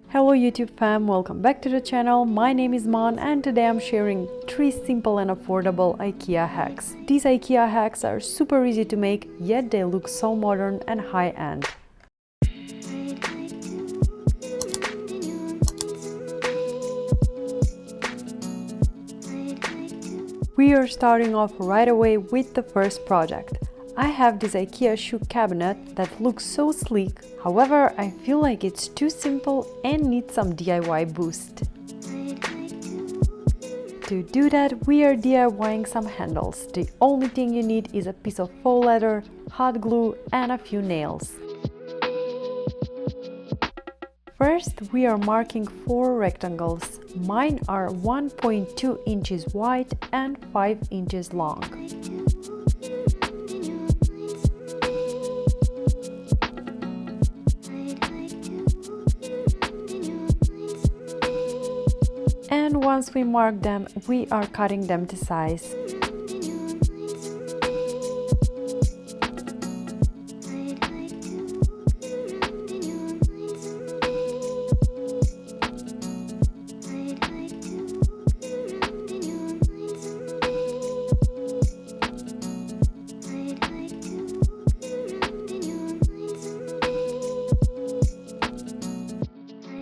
Hello YouTube fam, welcome back to the channel. My name is Mon and today I'm sharing 3 simple and affordable IKEA hacks. These IKEA hacks are super easy to make, yet they look so modern and high-end. We are starting off right away with the first project. I have this IKEA shoe cabinet that looks so sleek, however I feel like it's too simple and needs some DIY boost. To do that, we are DIYing some handles. The only thing you need is a piece of faux leather, hot glue and a few nails. First, we are marking 4 rectangles. Mine are 1.2 inches wide and 5 inches long. And once we mark them, we are cutting them to size.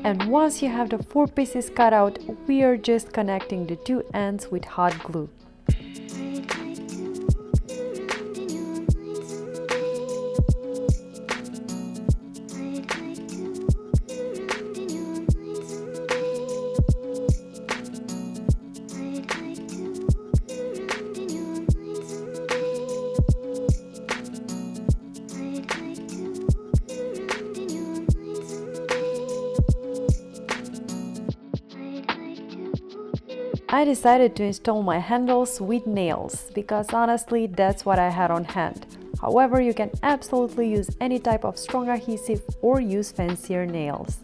And once you have the 4 pieces cut out, we are just connecting the 2 ends with hot glue. I decided to install my handles with nails, because honestly that's what I had on hand. However, you can absolutely use any type of strong adhesive or use fancier nails.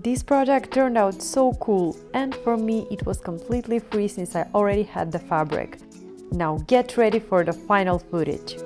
This project turned out so cool, and for me it was completely free since I already had the fabric. Now get ready for the final footage.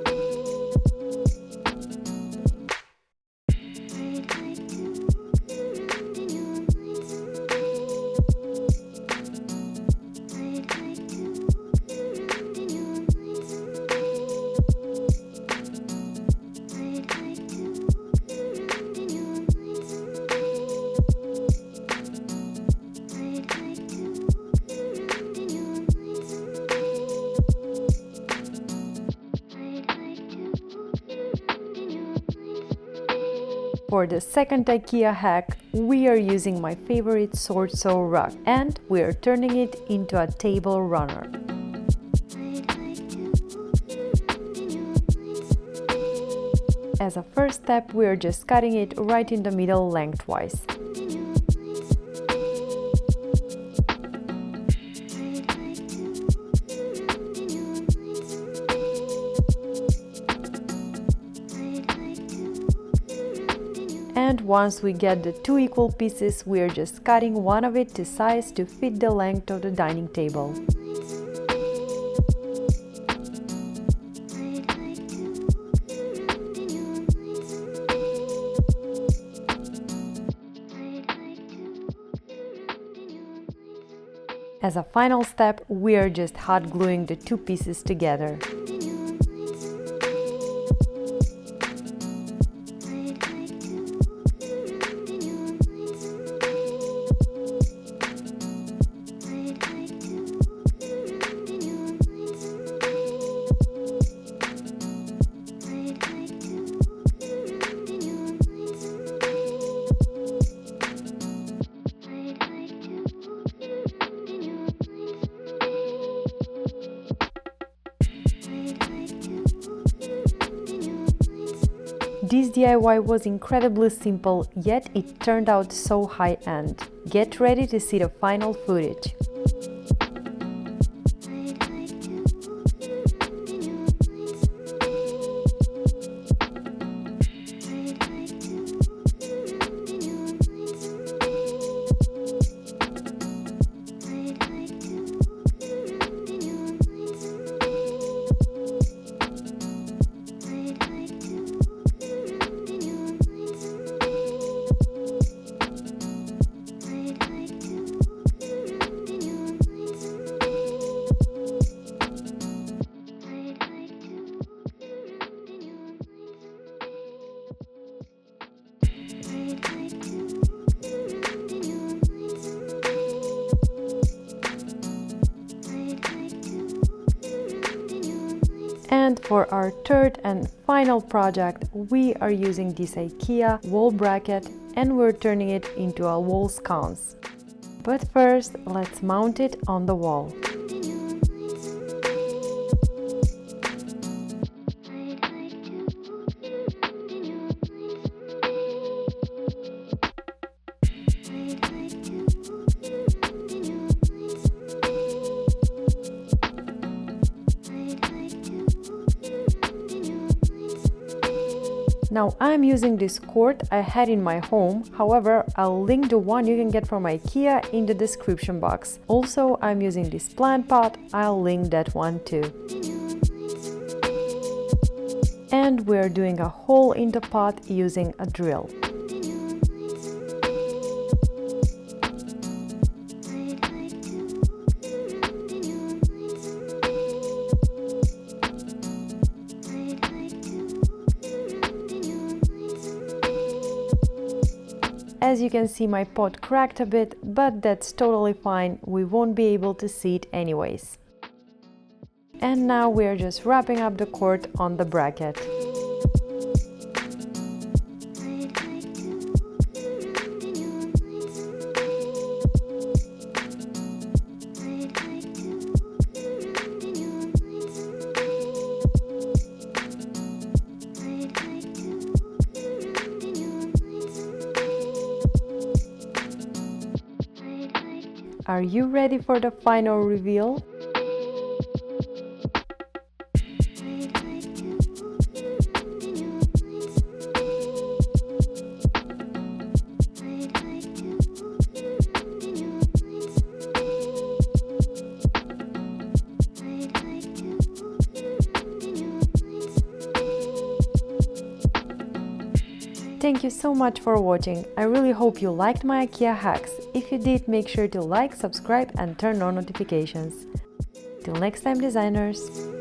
For the second IKEA hack, we are using my favorite SORTSÖ rug and we are turning it into a table runner. As a first step, we are just cutting it right in the middle lengthwise. And once we get the 2 equal pieces, we are just cutting one of it to size to fit the length of the dining table. As a final step, we are just hot gluing the 2 pieces together. This DIY was incredibly simple, yet it turned out so high-end. Get ready to see the final footage. And for our third and final project, we are using this Ikea wall bracket and we're turning it into a wall sconce. But first, let's mount it on the wall. Now I'm using this cord I had in my home, however I'll link the one you can get from Ikea in the description box. Also I'm using this plant pot, I'll link that one too. And we're doing a hole in the pot using a drill. As you can see, my pot cracked a bit, but that's totally fine, we won't be able to see it anyways. And now we're just wrapping up the cord on the bracket. Are you ready for the final reveal? Thank you so much for watching. I really hope you liked my IKEA hacks. If you did, make sure to like, subscribe and turn on notifications. Till next time, designers!